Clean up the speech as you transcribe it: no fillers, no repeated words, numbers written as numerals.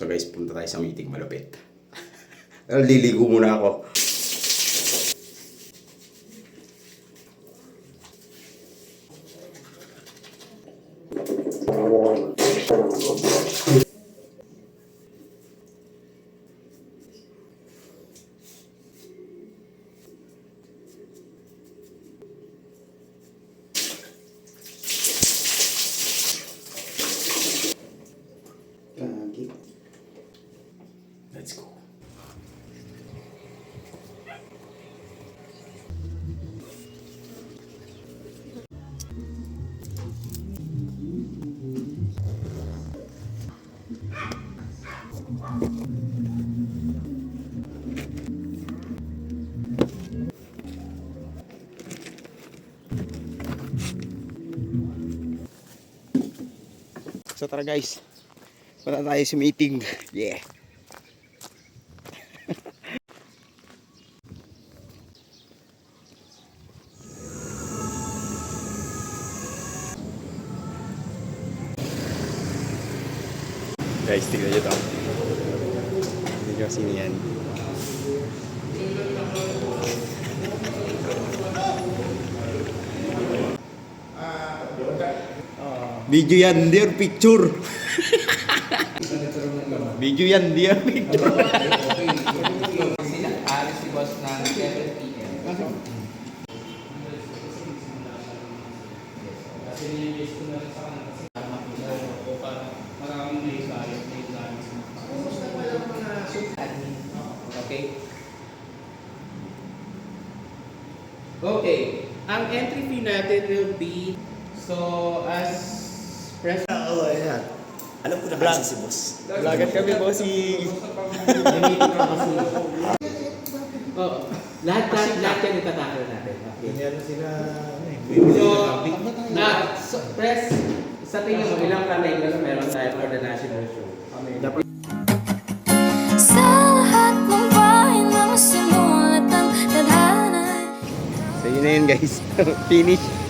So guys, punta tayo sa meeting malupit. Pero liligo muna ako. Let's go. So tara guys, punta tayo sa meeting. Yeah. Guys, tignan nyo ito. Tignan nyo sino yan. Video yan, hindi yan picture. Video yan, hindi yan picture. Sila, alis si boss ng 7 p.m. Kasi nililist ko na rin sa kanila. Maraming may galit. Kumusta na walang mga admin? Okay? Okay. Ang entry fee natin will be, so as press. Oo, ayan. Alam ko na kasi si boss. Lagat kami, bossing. Oh, lahat yan itatakil natin. Okay. Ganyan sila, So, press, sa tingin mo, ilang ka-negros meron tayo for the national show? Sa lahat ng bahay na masimulat ang tadhana. So yun na yun guys. Finish.